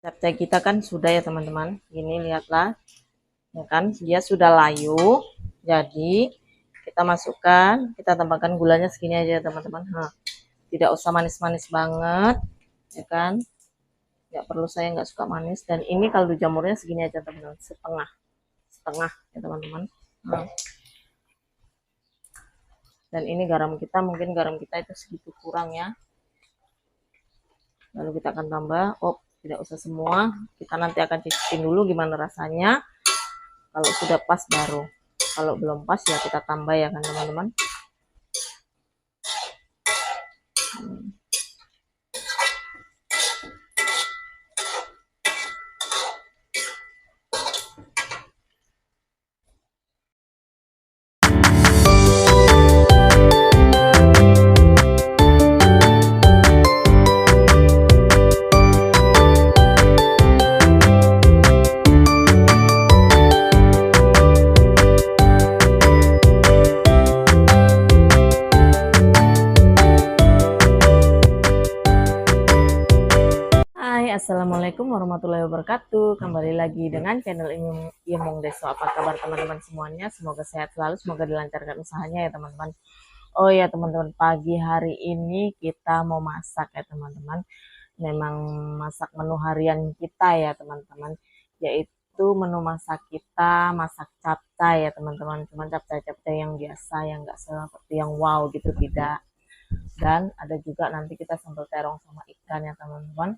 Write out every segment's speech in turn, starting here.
Capcay kita kan sudah ya teman-teman. Ini lihatlah, ya kan? Dia sudah layu. Jadi kita masukkan, kita tambahkan gulanya segini aja teman-teman. Nah, tidak usah manis-manis banget, ya kan? Nggak perlu, saya nggak suka manis. Dan ini kaldu jamurnya segini aja teman-teman, setengah, setengah ya teman-teman. Nah, dan ini garam kita, mungkin garam kita itu segitu kurang ya. Lalu kita akan tambah, tidak usah semua, kita nanti akan cicipin dulu gimana rasanya. Kalau sudah pas baru, kalau belum pas ya kita tambah ya kan teman-teman. Assalamualaikum warahmatullahi wabarakatuh. Kembali lagi dengan channel Imung Deso. Apa kabar teman-teman semuanya? Semoga sehat selalu, semoga dilancarkan usahanya ya teman-teman. Oh ya teman-teman, pagi hari ini kita mau masak ya teman-teman. Memang masak menu harian kita ya teman-teman, yaitu menu masak kita masak capcay ya teman-teman. Cuman capcay yang biasa, yang enggak seperti yang wow gitu, tidak. Dan ada juga nanti kita sambal terong sama ikan ya teman-teman.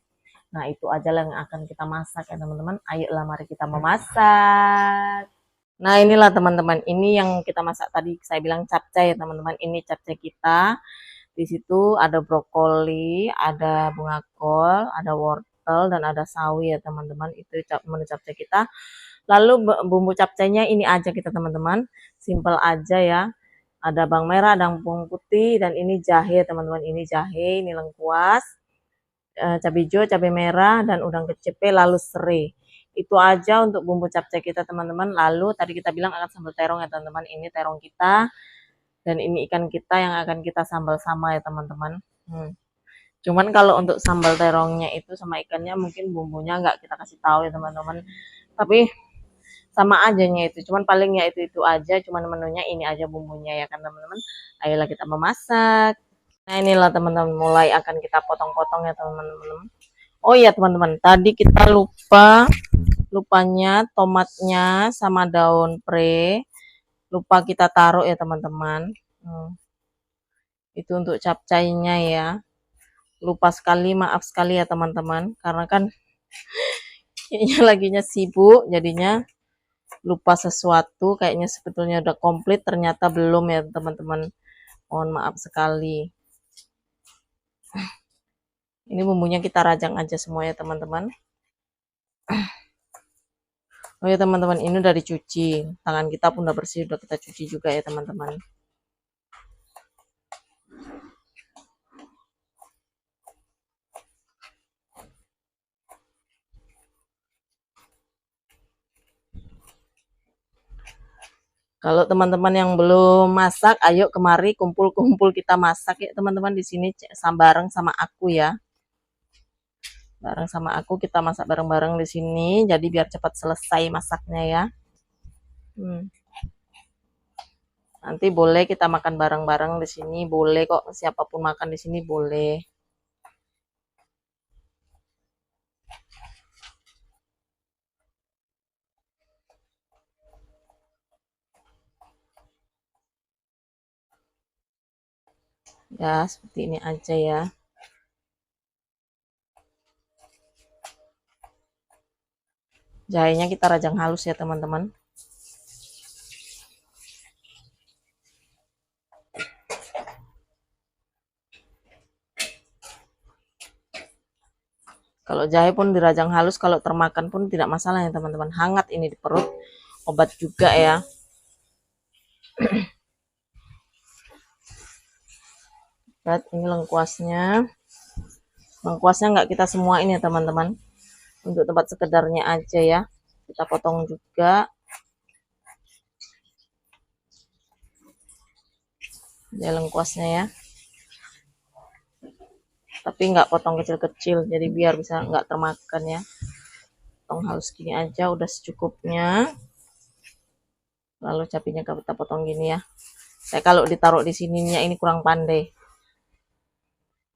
Nah, itu aja yang akan kita masak ya teman-teman. Ayolah mari kita memasak. Nah, inilah teman-teman. Ini yang kita masak tadi. Saya bilang capcay ya teman-teman. Ini capcay kita. Di situ ada brokoli, ada bunga kol, ada wortel, dan ada sawi ya teman-teman. Itu menu capcay kita. Lalu bumbu capcaynya ini aja kita teman-teman. Simple aja ya. Ada bawang merah, ada bawang putih, dan ini jahe teman-teman. Ini jahe, ini lengkuas, cabai hijau, cabai merah, dan udang kecepe, lalu serai. Itu aja untuk bumbu capcay kita teman-teman. Lalu tadi kita bilang akan sambal terong ya teman-teman. Ini terong kita, dan ini ikan kita yang akan kita sambal sama ya teman-teman. Cuman kalau untuk sambal terongnya itu sama ikannya mungkin bumbunya nggak kita kasih tahu ya teman-teman. Tapi sama ajanya itu, cuman palingnya itu aja, cuman menunya ini aja bumbunya ya kan teman-teman. Ayolah kita memasak. Nah, inilah teman-teman, mulai akan kita potong-potong ya teman-teman. Oh iya teman-teman, tadi kita lupanya tomatnya sama daun pre, lupa kita taruh ya teman-teman. Itu untuk capcaynya ya. Lupa sekali, maaf sekali ya teman-teman, karena kan kayaknya laginya sibuk, jadinya lupa sesuatu. Kayaknya sebetulnya udah komplit, ternyata belum ya teman-teman. Mohon maaf sekali. Ini bumbunya kita rajang aja semua ya teman-teman. Oh ya teman-teman, ini udah dicuci. Tangan kita pun udah bersih, udah kita cuci juga ya teman-teman. Kalau teman-teman yang belum masak, ayo kemari kumpul-kumpul kita masak ya teman-teman di sini bareng sama aku ya. Bareng sama aku kita masak bareng-bareng di sini, jadi biar cepat selesai masaknya ya. Nanti boleh kita makan bareng-bareng di sini, boleh kok, siapapun makan di sini boleh. Ya, seperti ini aja ya. Jahenya kita rajang halus ya teman-teman. Kalau jahe pun dirajang halus, kalau termakan pun tidak masalah ya teman-teman. Hangat ini di perut, obat juga ya. Lihat ini lengkuasnya. Lengkuasnya nggak kita semua ini ya teman-teman. Untuk tempat sekedarnya aja ya. Kita potong juga. Ya lengkuasnya ya. Tapi nggak potong kecil-kecil, jadi biar bisa nggak termakan ya. potong halus gini aja, udah secukupnya. Lalu cabenya kita potong gini ya. Saya kalau ditaruh di sininya ini kurang pandai,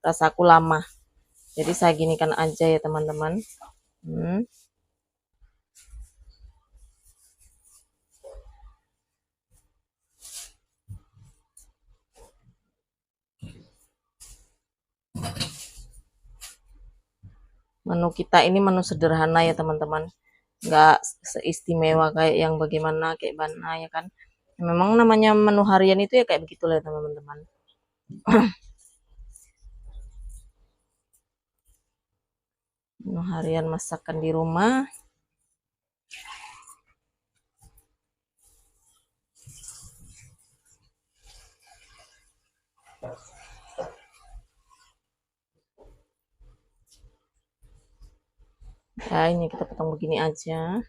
rasaku lama, jadi saya ginikan aja ya teman-teman. Menu kita ini menu sederhana ya teman-teman, nggak seistimewa kayak yang bagaimana kayak mana ya kan. Memang namanya menu harian itu ya kayak begitulah teman-teman. Menu harian masakan di rumah. Ya ini kita potong begini aja.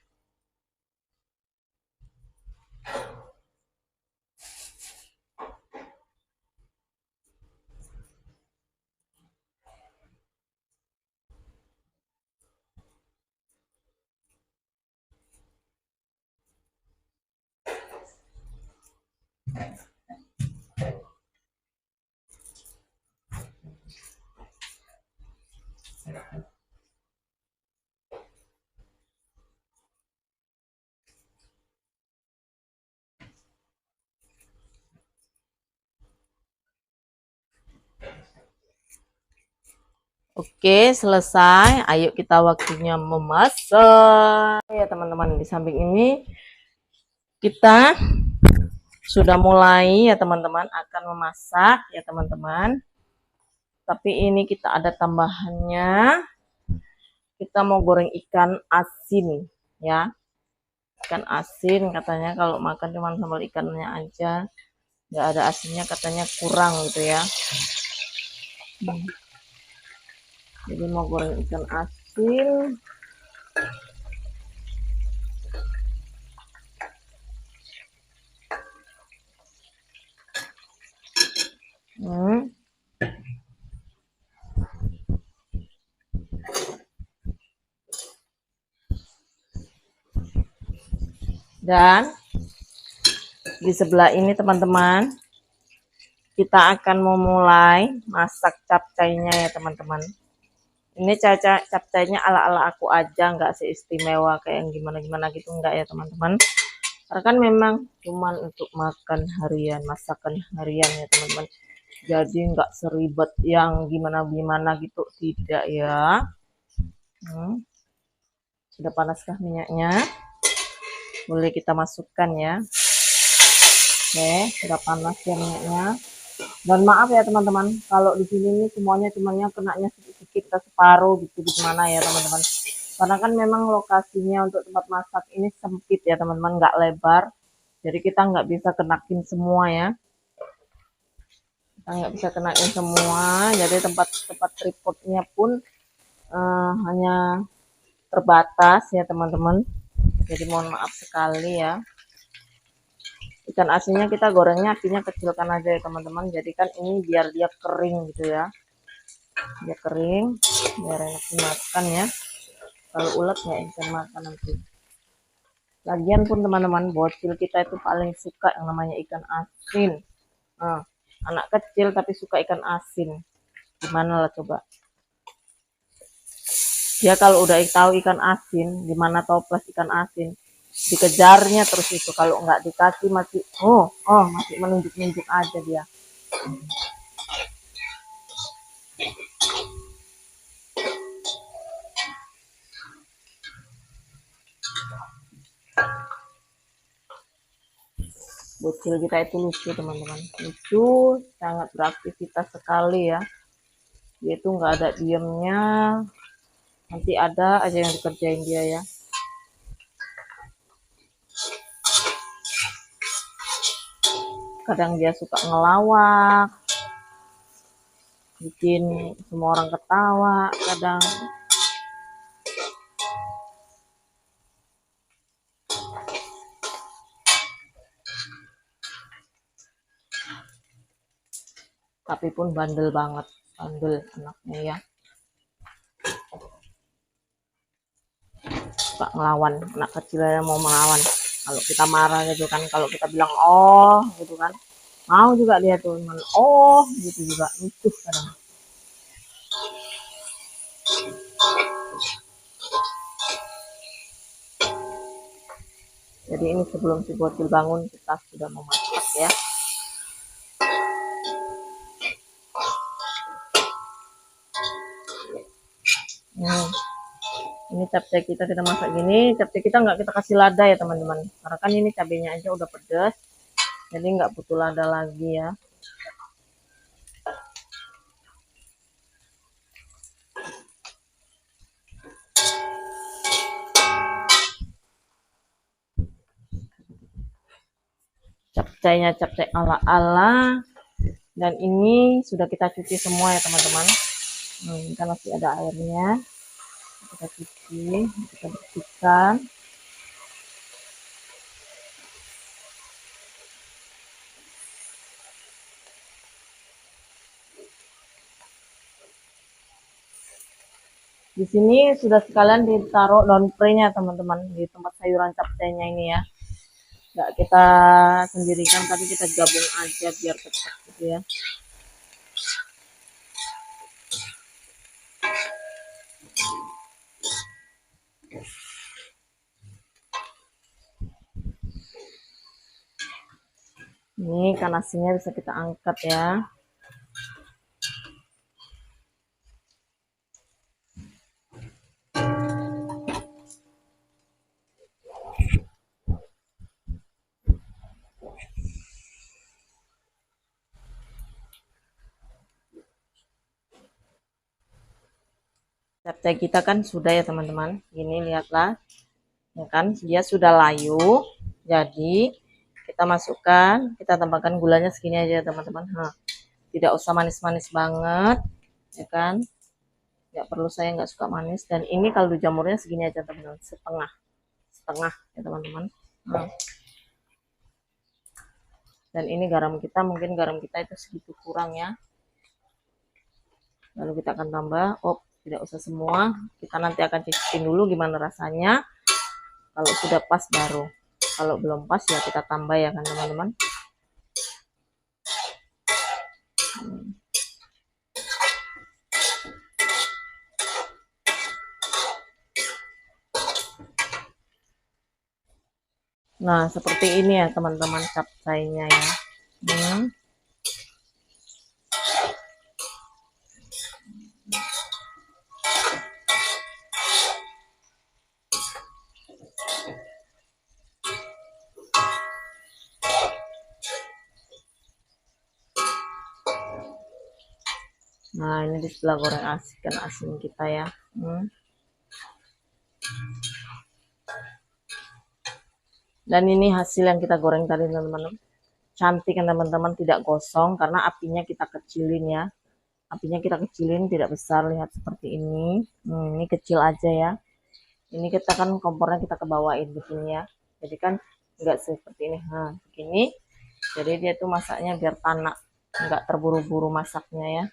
Oke, selesai. Ayo kita waktunya memasak. Ya teman-teman, di samping ini kita sudah mulai ya teman-teman akan memasak ya teman-teman. Tapi ini kita ada tambahannya. Kita mau goreng ikan asin ya. Ikan asin katanya kalau makan cuma sambal ikannya aja, nggak ada asinnya katanya kurang gitu ya. Jadi mau goreng ikan asin. Dan di sebelah ini teman-teman, kita akan memulai masak capcaynya ya teman-teman. Ini capcaynya ala-ala aku aja, nggak seistimewa kayak yang gimana-gimana gitu, enggak ya teman-teman. Karena kan memang cuman untuk makan harian, masakan harian ya teman-teman. Jadi nggak seribet yang gimana-gimana gitu, tidak ya. Sudah panaskah minyaknya? Boleh kita masukkan ya. Oke, sudah panas ya minyaknya. Dan maaf ya teman-teman, kalau di sini nih semuanya cumannya kenanya sedikit atau separuh gitu gimana ya teman-teman. Karena kan memang lokasinya untuk tempat masak ini sempit ya teman-teman, nggak lebar. Jadi kita nggak bisa kenakin semua ya. Kita nggak bisa kenakin semua. Jadi tempat tripodnya pun hanya terbatas ya teman-teman. Jadi mohon maaf sekali ya. Ikan asinnya kita gorengnya apinya kecilkan aja ya teman-teman. Jadi kan ini biar dia kering gitu ya. Dia kering, biar enak dimakan ya. Kalau ulet ya bisa makan nanti. Lagian pun teman-teman, bocil kita itu paling suka yang namanya ikan asin. Anak kecil tapi suka ikan asin. Gimana lah coba. Dia kalau udah tahu ikan asin, gimana toples ikan asin, dikejarnya terus itu. Kalau nggak dikasih masih masih menunjuk-nunjuk aja dia. Bocil kita itu lucu teman-teman, lucu, sangat beraktivitas sekali ya. Dia itu nggak ada diemnya, nanti ada aja yang dikerjain dia ya. Kadang dia suka ngelawak, bikin semua orang ketawa. Kadang tapi pun bandel banget, bandel anaknya ya. suka ngelawan, anak kecil yang mau melawan. Kalau kita marah gitu kan, kalau kita bilang oh gitu kan, mau juga dia tuh oh gitu juga lucu kadang. Jadi ini sebelum si bocil bangun kita sudah memasak ya. Ini capcay kita masak gini. Capcay kita nggak kita kasih lada ya teman-teman, karena kan ini cabenya aja udah pedas, jadi nggak butuh lada lagi ya. Capcaynya capcay ala-ala, dan ini sudah kita cuci semua ya teman-teman. Kita masih ada airnya, kita cuci, kita bersihkan. Di sini sudah sekalian ditaruh daun pre-nya teman-teman di tempat sayuran capcaynya ini ya. Nggak kita sendirikan, tapi kita gabung aja biar cepat gitu ya. Ini ikan asinnya bisa kita angkat ya. Capcay kita kan sudah ya teman-teman. Ini lihatlah, ya kan dia sudah layu. Jadi kita masukkan, kita tambahkan gulanya segini aja teman-teman. Tidak usah manis-manis banget, ya kan? Nggak perlu, saya nggak suka manis. Dan ini kaldu jamurnya segini aja teman-teman, setengah ya teman-teman. Dan ini garam kita, mungkin garam kita itu segitu kurang ya. Lalu kita akan tambah, tidak usah semua, kita nanti akan cicipin dulu gimana rasanya. Kalau sudah pas baru, kalau belum pas ya kita tambah ya kan teman-teman. Nah seperti ini ya teman-teman capcaynya ya. Nah ini di sebelah goreng ikan asin kita ya. Dan ini hasil yang kita goreng tadi teman-teman. Cantik kan teman-teman, tidak gosong karena apinya kita kecilin ya. Apinya kita kecilin, tidak besar, lihat seperti ini. Ini kecil aja ya. Ini kita kan kompornya kita kebawain begini ya. Jadi kan enggak seperti ini. Begini. Jadi dia tuh masaknya biar tanak, enggak terburu-buru masaknya ya.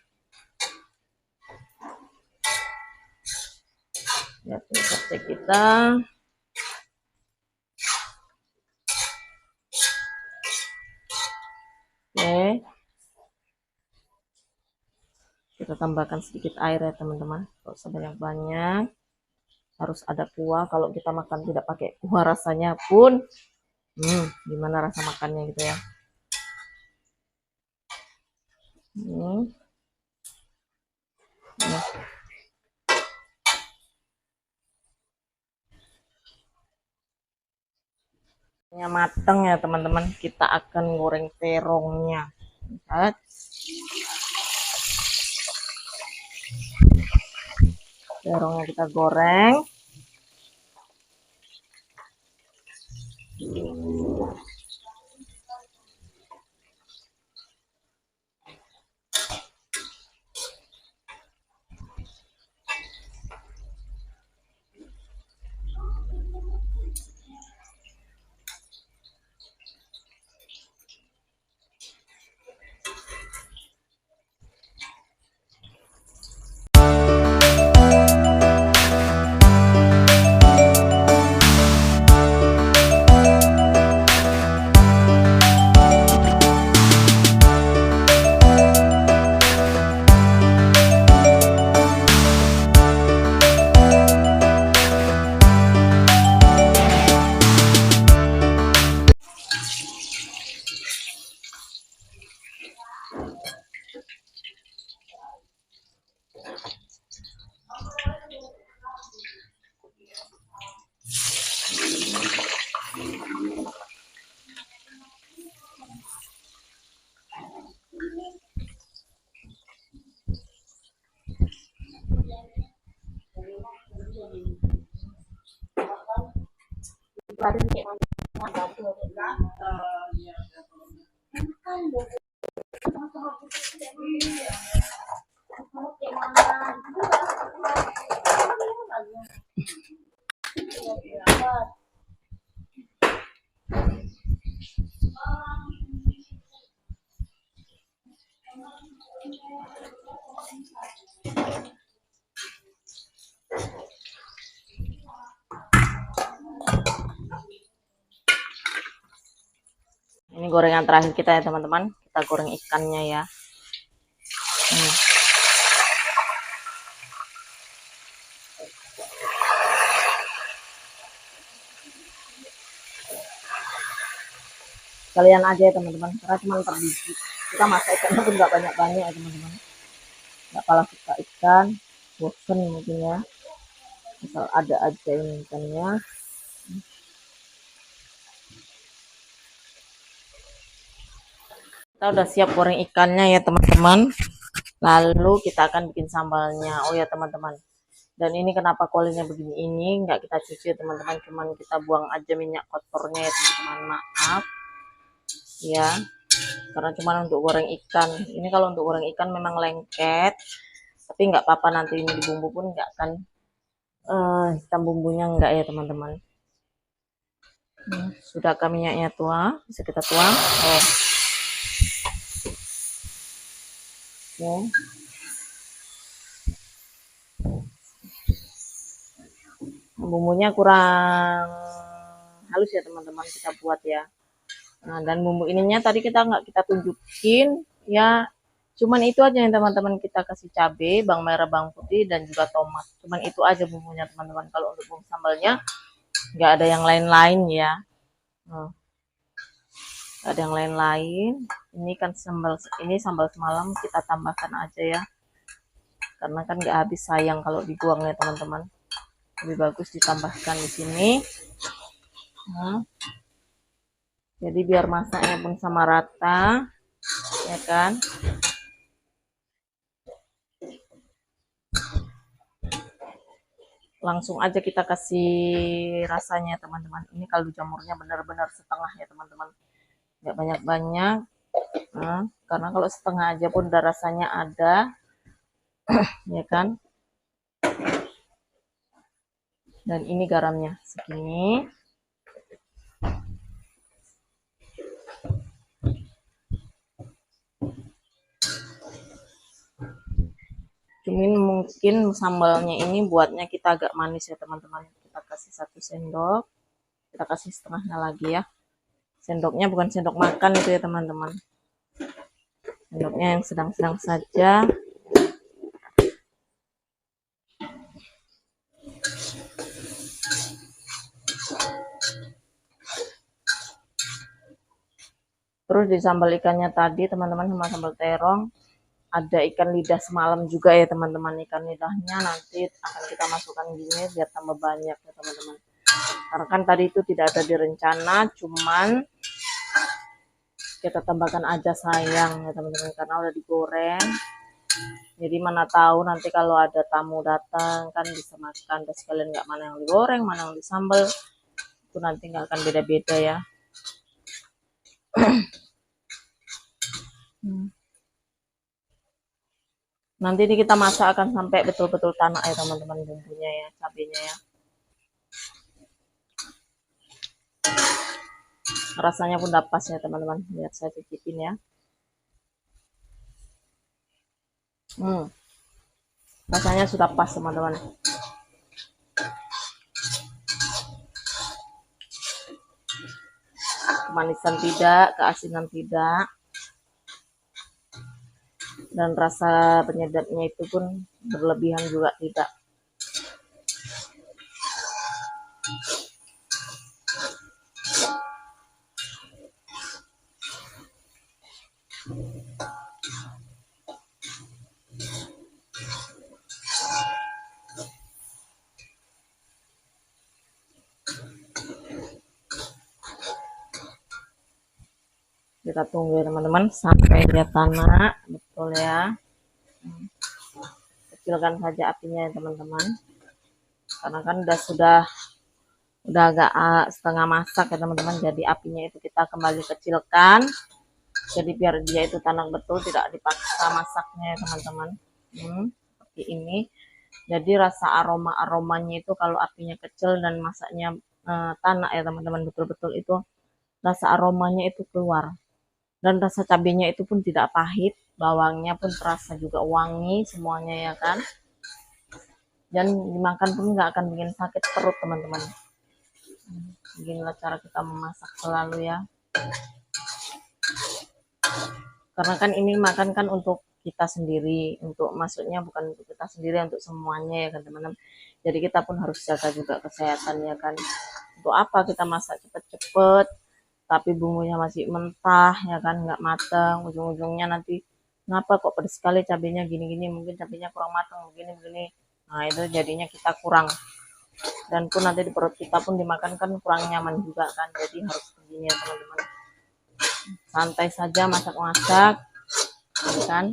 Lihat ini capcay kita. Kita tambahkan sedikit air ya teman-teman, kalau sebanyak-banyak. Harus ada kuah, kalau kita makan tidak pakai kuah rasanya pun gimana rasa makannya gitu ya. Mateng ya teman-teman, kita akan goreng terongnya. Lihat. Terongnya kita goreng. Ini gorengan terakhir kita ya teman-teman. Kita goreng ikannya ya. Kalian aja ya teman-teman, karena cuma terbiji. Kita masak ikannya pun nggak banyak-banyak ya teman-teman. Nggak pala suka ikan, bosen mungkin ya. Asal ada aja ini ikannya. Kita udah siap goreng ikannya ya teman-teman. Lalu kita akan bikin sambalnya. Oh ya teman-teman. Dan ini kenapa kualinya begini ini nggak kita cuci ya teman-teman, cuman kita buang aja minyak kotornya ya teman-teman. Maaf ya, karena cuman untuk goreng ikan. Ini kalau untuk goreng ikan memang lengket, tapi nggak apa-apa, nanti ini di bumbu pun nggak akan hitam bumbunya, enggak ya teman-teman. Sudahkah minyaknya tua, bisa kita tuang. Bumbunya kurang halus ya teman-teman, kita buat ya. Nah, dan bumbu ininya tadi kita nggak kita tunjukin ya, cuman itu aja yang teman-teman, kita kasih cabai, bawang merah, bawang putih, dan juga tomat. Cuman itu aja bumbunya teman-teman. Kalau untuk bumbu sambalnya nggak ada yang lain-lain ya. Nggak ada yang lain-lain. Ini kan sambal, ini sambal semalam, kita tambahkan aja ya, karena kan nggak habis, sayang kalau dibuang ya teman-teman. Lebih bagus ditambahkan di sini. Jadi biar masaknya pun sama rata ya kan. Langsung aja kita kasih rasanya teman-teman. Ini kaldu jamurnya benar-benar setengah ya teman-teman, nggak banyak-banyak. Karena kalau setengah aja pun udah rasanya ada ya kan. Dan ini garamnya segini. Cuman mungkin sambalnya ini buatnya kita agak manis ya teman-teman. Kita kasih 1 sendok, kita kasih setengahnya lagi ya. Sendoknya bukan sendok makan itu ya teman-teman, sendoknya yang sedang-sedang saja. Terus di sambal ikannya tadi teman-teman, sama sambal terong, ada ikan lidah semalam juga ya teman-teman. Ikan lidahnya nanti akan kita masukkan gini biar tambah banyak ya teman-teman. Karena kan tadi itu tidak ada di rencana, cuman kita tambahkan aja, sayang ya teman-teman, karena udah digoreng. Jadi mana tahu nanti kalau ada tamu datang kan bisa makan, dan sekalian nggak mana yang digoreng, mana yang disambal, itu nanti nggak akan beda-beda ya. Nanti ini kita masak akan sampai betul-betul tanak ya teman-teman, bumbunya ya, cabenya ya. Rasanya pun udah pas ya teman-teman. Lihat saya cicipin ya. Rasanya sudah pas teman-teman. Kemanisan tidak, keasinan tidak, dan rasa penyedapnya itu pun berlebihan juga tidak. Kita tunggu ya teman-teman sampai dia tanak betul ya. Kecilkan saja apinya ya teman-teman, karena kan sudah udah agak setengah masak ya teman-teman. Jadi apinya itu kita kembali kecilkan, jadi biar dia itu tanak betul, tidak dipaksa masaknya ya teman-teman. Seperti ini. Jadi rasa aromanya itu kalau apinya kecil dan masaknya tanak ya teman-teman, betul-betul itu rasa aromanya itu keluar, dan rasa cabenya itu pun tidak pahit, bawangnya pun terasa juga wangi semuanya ya kan, dan dimakan pun nggak akan bikin sakit perut teman-teman. Beginilah cara kita memasak selalu ya, karena kan ini makan kan untuk kita sendiri, untuk maksudnya bukan untuk kita sendiri, untuk semuanya ya kan teman-teman. Jadi kita pun harus jaga juga kesehatannya kan. Untuk apa kita masak cepet-cepet tapi bumbunya masih mentah ya kan, nggak matang, ujung-ujungnya nanti kenapa kok pedas sekali cabenya gini-gini, mungkin cabenya kurang matang begini-begini. Nah itu jadinya kita kurang, dan pun nanti di perut kita pun dimakan kan kurang nyaman juga kan. Jadi harus begini ya teman-teman, santai saja masak-masak kan.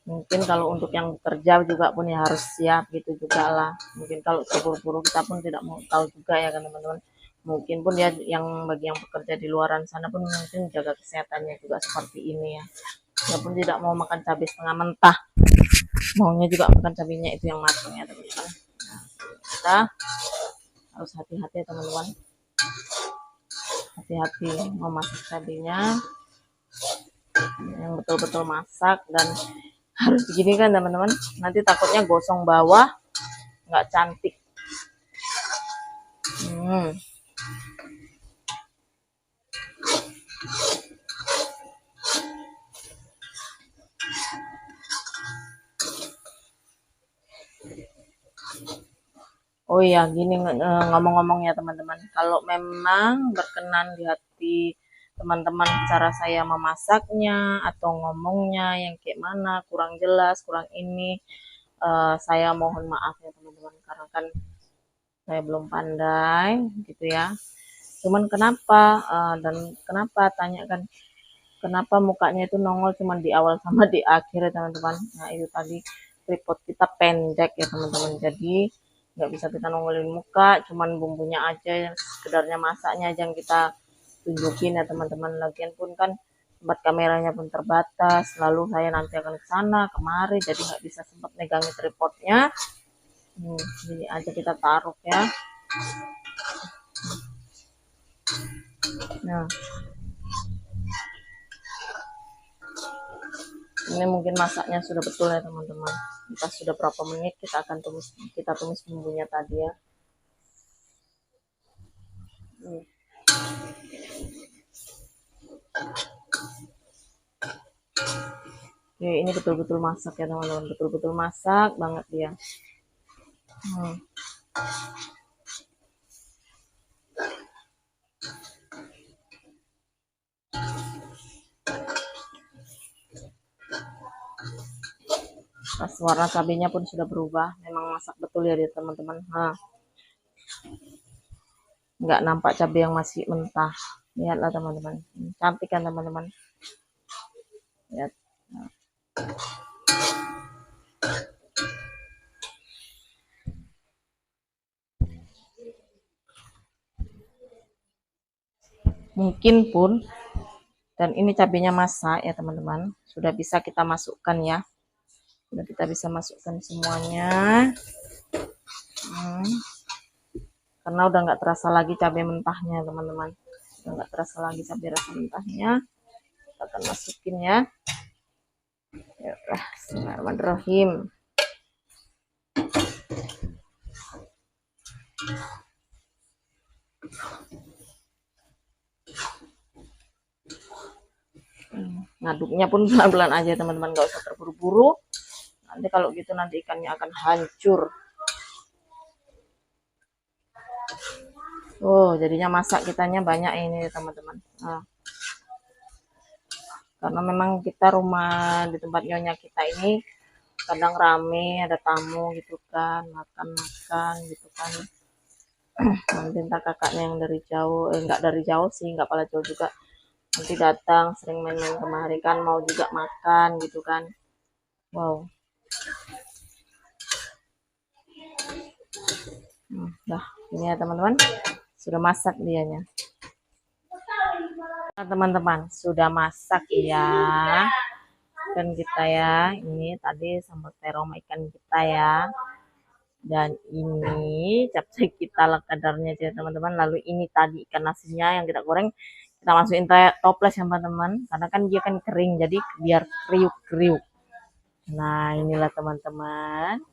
Mungkin kalau untuk yang bekerja juga pun ya harus siap gitu juga lah. Mungkin kalau terburu-buru kita pun tidak mau tahu juga ya kan teman-teman. Mungkin pun ya yang bagi yang bekerja di luaran sana pun mungkin jaga kesehatannya juga seperti ini ya. Dia pun tidak mau makan cabai setengah mentah, maunya juga makan cabainya itu yang matang ya teman-teman. Nah, kita harus hati-hati ya teman-teman, hati-hati memasak cabainya yang betul-betul masak, dan harus begini kan teman-teman, nanti takutnya gosong bawah nggak cantik. Oh iya, gini ngomong-ngomong ya teman-teman, kalau memang berkenan di hati teman-teman cara saya memasaknya atau ngomongnya yang kayak mana kurang jelas, kurang ini, saya mohon maaf ya teman-teman, karena kan saya belum pandai gitu ya. Cuman kenapa dan kenapa tanya kan, kenapa mukanya itu nongol cuman di awal sama di akhir ya teman-teman. Nah itu tadi tripod kita pendek ya teman-teman, jadi nggak bisa kita nongolin muka, cuman bumbunya aja yang sekedarnya masaknya aja yang kita tunjukin ya teman-teman. Lagian pun kan tempat kameranya pun terbatas, lalu saya nanti akan ke sana kemari, jadi nggak bisa sempat megangin tripodnya. Jadi aja kita taruh ya. Nah ini mungkin masaknya sudah betul ya teman-teman, kita sudah berapa menit kita akan tumis bumbunya tadi ya. Oke, ini betul-betul masak ya teman-teman, betul-betul masak banget dia. Pas warna cabenya pun sudah berubah, memang masak betul ya teman-teman. Nah, nggak nampak cabai yang masih mentah, lihatlah teman-teman, cantik kan teman-teman, lihat. Nah. Mungkin pun, dan ini cabenya masak ya teman-teman, sudah bisa kita masukkan ya, sudah kita bisa masukkan semuanya. Karena udah nggak terasa lagi cabai mentahnya teman-teman, udah nggak terasa lagi cabai rasa mentahnya. Kita akan masukin ya. Ya, bismillahirrahmanirrahim. Ngaduknya pun pelan-pelan aja teman-teman, nggak usah terburu-buru, nanti kalau gitu nanti ikannya akan hancur. Oh jadinya masak kitanya banyak ini teman-teman. Nah, karena memang kita rumah di tempat nyonya kita ini kadang rame, ada tamu gitu kan, makan-makan gitu kan. Nanti entah kakaknya yang dari jauh, nggak dari jauh sih, nggak pala jauh juga, nanti datang sering main-main kemari kan, mau juga makan gitu kan. Wow. Dah, ini ya teman-teman, sudah masak dianya. Nah, teman-teman, sudah masak ya. Ikan kita ya, ini tadi sambal terong ikan kita ya. Dan ini capcay kita lah kadarnya ya teman-teman. Lalu ini tadi ikan nasinya yang kita goreng, kita masukin toples ya teman-teman. Karena kan dia kan kering, jadi biar kriuk-kriuk. Nah, inilah teman-teman.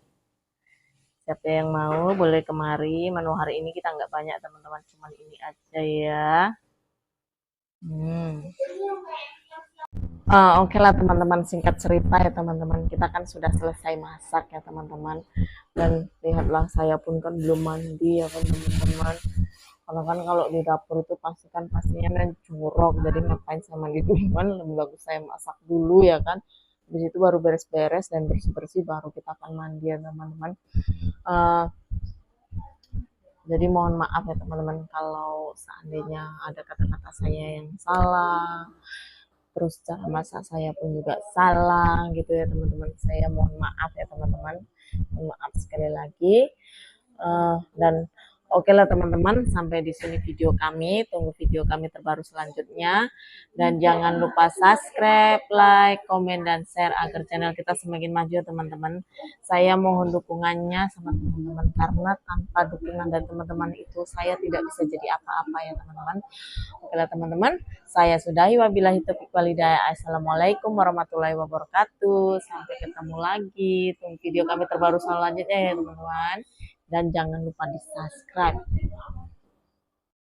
Siapa yang mau boleh kemari. Menu hari ini kita nggak banyak teman-teman, cuman ini aja ya. Oke lah teman-teman, singkat cerita ya teman-teman, kita kan sudah selesai masak ya teman-teman. Dan lihatlah saya pun kan belum mandi ya kan teman-teman. Karena kan kalau di dapur itu pastinya kan jorok, jadi ngapain saya mandi duluan, lebih bagus saya masak dulu ya kan. Habis itu baru beres-beres dan bersih-bersih baru kita akan mandi ya teman-teman. Uh, jadi mohon maaf ya teman-teman kalau seandainya ada kata-kata saya yang salah, terus cara masak saya pun juga salah gitu ya teman-teman. Saya mohon maaf ya teman-teman, mohon maaf sekali lagi. Dan oke lah teman-teman, sampai di sini video kami. Tunggu video kami terbaru selanjutnya. Dan jangan lupa subscribe, like, komen, dan share agar channel kita semakin maju teman-teman. Saya mohon dukungannya sama teman-teman, karena tanpa dukungan dari teman-teman itu saya tidak bisa jadi apa-apa ya teman-teman. Oke lah teman-teman, saya sudahi, wabillahi taufiq walhidayah. Assalamualaikum warahmatullahi wabarakatuh. Sampai ketemu lagi. Tunggu video kami terbaru selanjutnya ya teman-teman. Dan jangan lupa di subscribe.